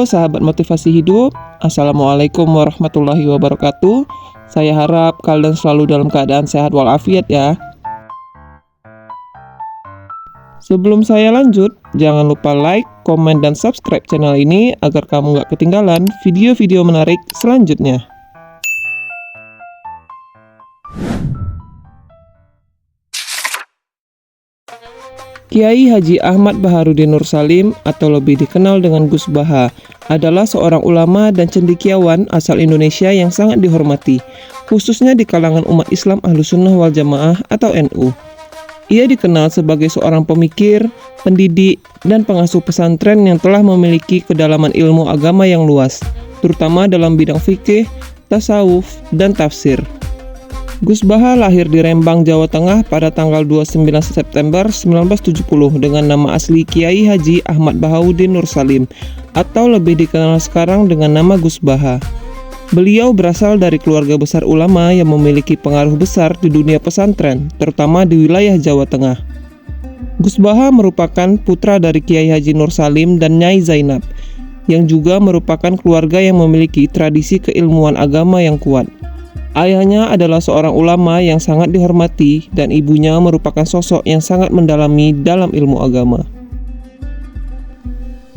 sahabat motivasi hidup, Assalamualaikum warahmatullahi wabarakatuh. Saya harap kalian selalu dalam keadaan sehat walafiat ya. Sebelum saya lanjut, jangan lupa like, komen, dan subscribe channel ini agar kamu gak ketinggalan video-video menarik selanjutnya. Kiai Haji Ahmad Baharudin Nursalim atau lebih dikenal dengan Gus Baha adalah seorang ulama dan cendekiawan asal Indonesia yang sangat dihormati, khususnya di kalangan umat Islam Ahlussunnah wal Jamaah atau NU. Ia dikenal sebagai seorang pemikir, pendidik, dan pengasuh pesantren yang telah memiliki kedalaman ilmu agama yang luas, terutama dalam bidang fikih, tasawuf, dan tafsir. Gus Baha lahir di Rembang, Jawa Tengah pada tanggal 29 September 1970 dengan nama asli Kiai Haji Ahmad Baharudin Nursalim atau lebih dikenal sekarang dengan nama Gus Baha. Beliau berasal dari keluarga besar ulama yang memiliki pengaruh besar di dunia pesantren, terutama di wilayah Jawa Tengah. Gus Baha merupakan putra dari Kiai Haji Nursalim dan Nyai Zainab, yang juga merupakan keluarga yang memiliki tradisi keilmuan agama yang kuat. Ayahnya adalah seorang ulama yang sangat dihormati dan ibunya merupakan sosok yang sangat mendalami dalam ilmu agama.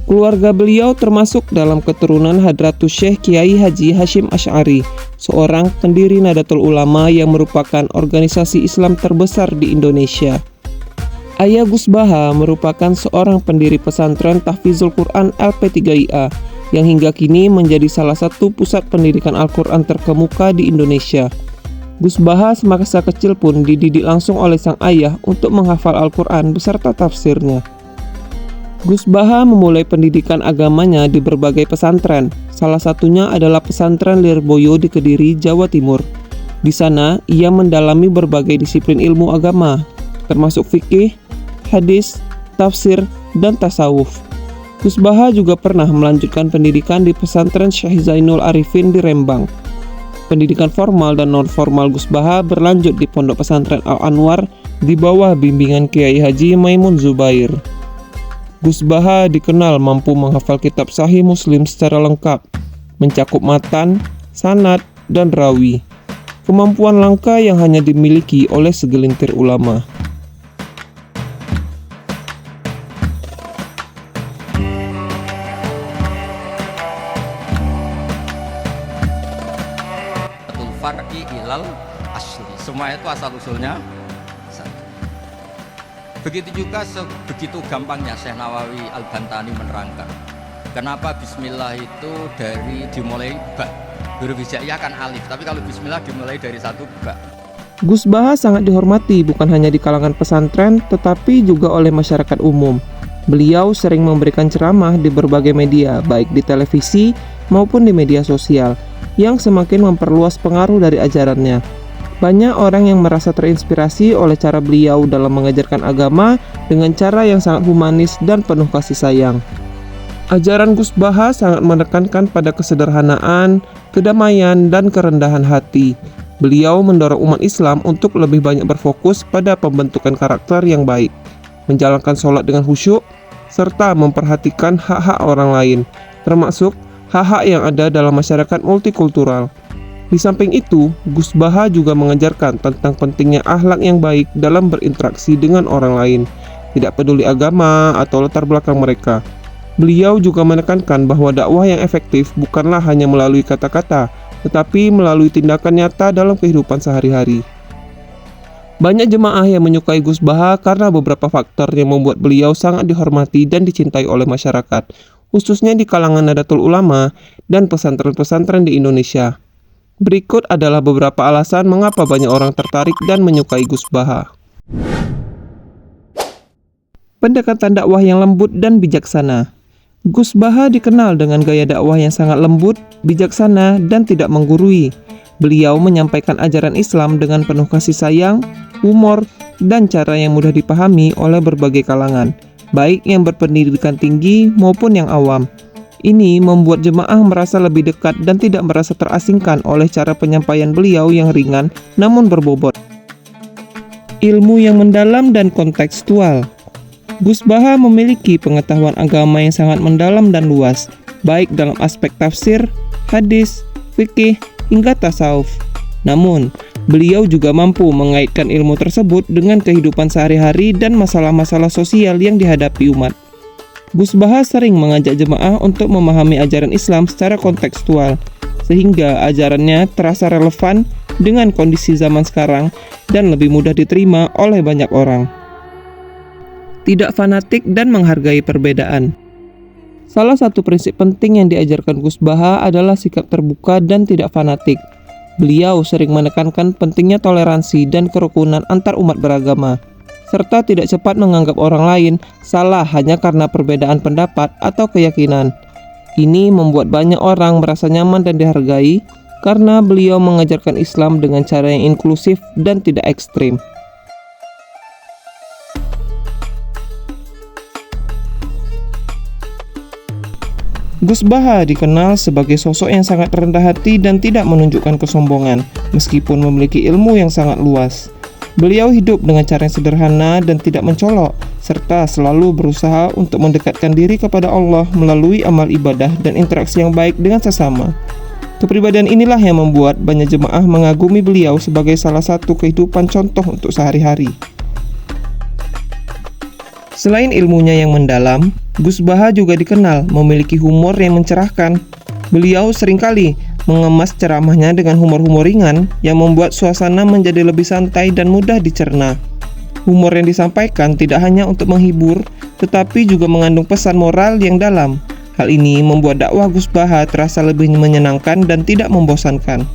Keluarga beliau termasuk dalam keturunan Hadratus Syekh Kiai Haji Hashim Asy'ari, seorang pendiri Nahdlatul Ulama yang merupakan organisasi Islam terbesar di Indonesia. Ayah Gus Baha merupakan seorang pendiri pesantren Tahfizul Quran LP3IA yang hingga kini menjadi salah satu pusat pendidikan Al-Quran terkemuka di Indonesia. Gus Baha semasa kecil pun dididik langsung oleh sang ayah untuk menghafal Al-Quran beserta tafsirnya. Gus Baha memulai pendidikan agamanya di berbagai pesantren, salah satunya adalah pesantren Lirboyo di Kediri, Jawa Timur. Di sana, ia mendalami berbagai disiplin ilmu agama, termasuk fikih, hadis, tafsir, dan tasawuf. Gus Baha juga pernah melanjutkan pendidikan di pesantren Syekh Zainul Arifin di Rembang. Pendidikan formal dan non-formal Gus Baha berlanjut di Pondok Pesantren Al-Anwar di bawah bimbingan Kiai Haji Maimun Zubair. Gus Baha dikenal mampu menghafal kitab Sahih Muslim secara lengkap, mencakup matan, sanad, dan rawi. Kemampuan langka yang hanya dimiliki oleh segelintir ulama. Far'i ilal asli, semua itu asal usulnya satu. Begitu juga begitu gampangnya Syekh Nawawi Al-Bantani menerangkan kenapa bismillah itu dimulai ba. Huruf hijaiyah kan alif, tapi kalau bismillah dimulai dari satu ba. Gus Baha sangat dihormati bukan hanya di kalangan pesantren tetapi juga oleh masyarakat umum. Beliau sering memberikan ceramah di berbagai media, baik di televisi maupun di media sosial, yang semakin memperluas pengaruh dari ajarannya. Banyak orang yang merasa terinspirasi oleh cara beliau dalam mengajarkan agama dengan cara yang sangat humanis dan penuh kasih sayang. Ajaran Gus Baha sangat menekankan pada kesederhanaan, kedamaian, dan kerendahan hati. Beliau mendorong umat Islam untuk lebih banyak berfokus pada pembentukan karakter yang baik, menjalankan sholat dengan khusyuk, serta memperhatikan hak-hak orang lain, termasuk hak-hak yang ada dalam masyarakat multikultural. Di samping itu, Gus Baha juga mengajarkan tentang pentingnya akhlak yang baik dalam berinteraksi dengan orang lain, tidak peduli agama atau latar belakang mereka. Beliau juga menekankan bahwa dakwah yang efektif bukanlah hanya melalui kata-kata, tetapi melalui tindakan nyata dalam kehidupan sehari-hari. Banyak jemaah yang menyukai Gus Baha karena beberapa faktor yang membuat beliau sangat dihormati dan dicintai oleh masyarakat, khususnya di kalangan Nahdlatul Ulama dan pesantren-pesantren di Indonesia. Berikut adalah beberapa alasan mengapa banyak orang tertarik dan menyukai Gus Baha. Pendekatan dakwah yang lembut dan bijaksana. Gus Baha dikenal dengan gaya dakwah yang sangat lembut, bijaksana, dan tidak menggurui. Beliau menyampaikan ajaran Islam dengan penuh kasih sayang, humor, dan cara yang mudah dipahami oleh berbagai kalangan, baik yang berpendidikan tinggi maupun yang awam. Ini membuat jemaah merasa lebih dekat dan tidak merasa terasingkan oleh cara penyampaian beliau yang ringan namun berbobot. Ilmu yang mendalam dan kontekstual. Gus Baha memiliki pengetahuan agama yang sangat mendalam dan luas. baik dalam aspek tafsir, hadis, fikih, hingga tasawuf. Namun, beliau juga mampu mengaitkan ilmu tersebut dengan kehidupan sehari-hari dan masalah-masalah sosial yang dihadapi umat. Gus Baha sering mengajak jemaah untuk memahami ajaran Islam secara kontekstual, sehingga ajarannya terasa relevan dengan kondisi zaman sekarang dan lebih mudah diterima oleh banyak orang. Tidak fanatik dan menghargai perbedaan. Salah satu prinsip penting yang diajarkan Gus Baha adalah sikap terbuka dan tidak fanatik. Beliau sering menekankan pentingnya toleransi dan kerukunan antar umat beragama, serta tidak cepat menganggap orang lain salah hanya karena perbedaan pendapat atau keyakinan. Ini membuat banyak orang merasa nyaman dan dihargai karena beliau mengajarkan Islam dengan cara yang inklusif dan tidak ekstrim. Gus Baha dikenal sebagai sosok yang sangat rendah hati dan tidak menunjukkan kesombongan, meskipun memiliki ilmu yang sangat luas. Beliau hidup dengan cara yang sederhana dan tidak mencolok, serta selalu berusaha untuk mendekatkan diri kepada Allah melalui amal ibadah dan interaksi yang baik dengan sesama. Kepribadian inilah yang membuat banyak jemaah mengagumi beliau sebagai salah satu kehidupan contoh untuk sehari-hari. Selain ilmunya yang mendalam, Gus Baha juga dikenal memiliki humor yang mencerahkan. Beliau seringkali mengemas ceramahnya dengan humor-humor ringan yang membuat suasana menjadi lebih santai dan mudah dicerna. Humor yang disampaikan tidak hanya untuk menghibur, tetapi juga mengandung pesan moral yang dalam. Hal ini membuat dakwah Gus Baha terasa lebih menyenangkan dan tidak membosankan.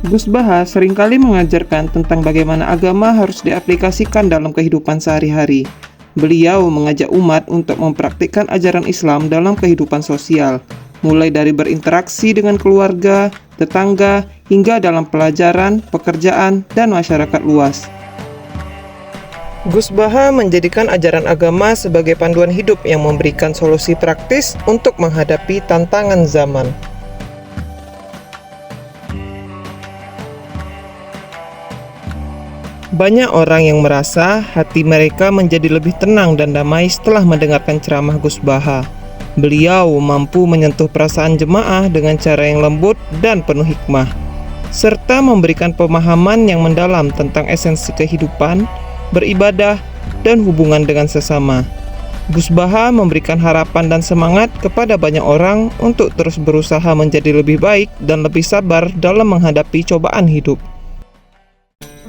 Gus Baha seringkali mengajarkan tentang bagaimana agama harus diaplikasikan dalam kehidupan sehari-hari. Beliau mengajak umat untuk mempraktikkan ajaran Islam dalam kehidupan sosial, mulai dari berinteraksi dengan keluarga, tetangga, hingga dalam pelajaran, pekerjaan, dan masyarakat luas. Gus Baha menjadikan ajaran agama sebagai panduan hidup yang memberikan solusi praktis untuk menghadapi tantangan zaman. Banyak orang yang merasa hati mereka menjadi lebih tenang dan damai setelah mendengarkan ceramah Gus Baha. Beliau mampu menyentuh perasaan jemaah dengan cara yang lembut dan penuh hikmah, serta memberikan pemahaman yang mendalam tentang esensi kehidupan, beribadah, dan hubungan dengan sesama. Gus Baha memberikan harapan dan semangat kepada banyak orang untuk terus berusaha menjadi lebih baik dan lebih sabar dalam menghadapi cobaan hidup.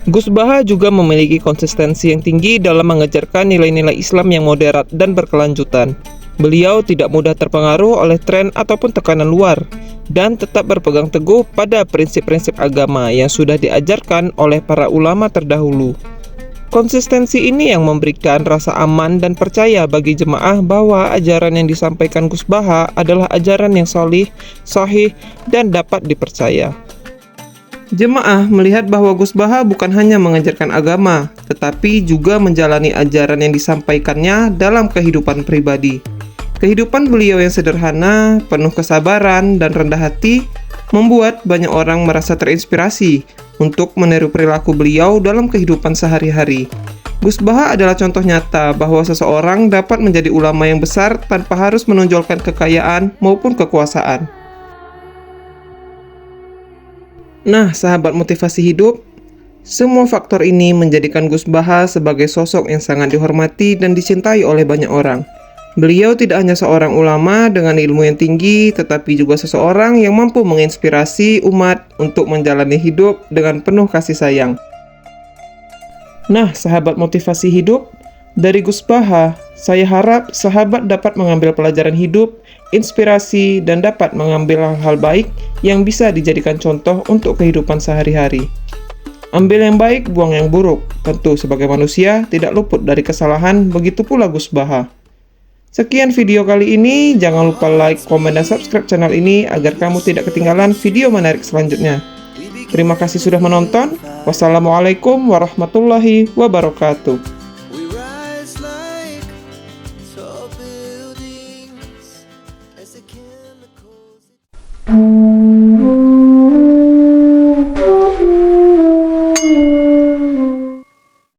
Gus Baha juga memiliki konsistensi yang tinggi dalam mengajarkan nilai-nilai Islam yang moderat dan berkelanjutan. Beliau tidak mudah terpengaruh oleh tren ataupun tekanan luar, dan tetap berpegang teguh pada prinsip-prinsip agama yang sudah diajarkan oleh para ulama terdahulu. Konsistensi ini yang memberikan rasa aman dan percaya bagi jemaah bahwa ajaran yang disampaikan Gus Baha adalah ajaran yang sahih, dan dapat dipercaya. Jemaah melihat bahwa Gus Baha bukan hanya mengajarkan agama, tetapi juga menjalani ajaran yang disampaikannya dalam kehidupan pribadi. Kehidupan beliau yang sederhana, penuh kesabaran, dan rendah hati membuat banyak orang merasa terinspirasi untuk meniru perilaku beliau dalam kehidupan sehari-hari. Gus Baha adalah contoh nyata bahwa seseorang dapat menjadi ulama yang besar tanpa harus menonjolkan kekayaan maupun kekuasaan. Nah, sahabat motivasi hidup, semua faktor ini menjadikan Gus Baha sebagai sosok yang sangat dihormati dan dicintai oleh banyak orang. Beliau tidak hanya seorang ulama dengan ilmu yang tinggi, tetapi juga seseorang yang mampu menginspirasi umat untuk menjalani hidup dengan penuh kasih sayang. Nah, sahabat motivasi hidup, dari Gus Baha, saya harap sahabat dapat mengambil pelajaran hidup, inspirasi, dan dapat mengambil hal-hal baik yang bisa dijadikan contoh untuk kehidupan sehari-hari. Ambil yang baik, buang yang buruk. Tentu sebagai manusia tidak luput dari kesalahan, begitu pula Gus Baha. Sekian video kali ini, jangan lupa like, komen, dan subscribe channel ini agar kamu tidak ketinggalan video menarik selanjutnya. Terima kasih sudah menonton. Wassalamualaikum warahmatullahi wabarakatuh.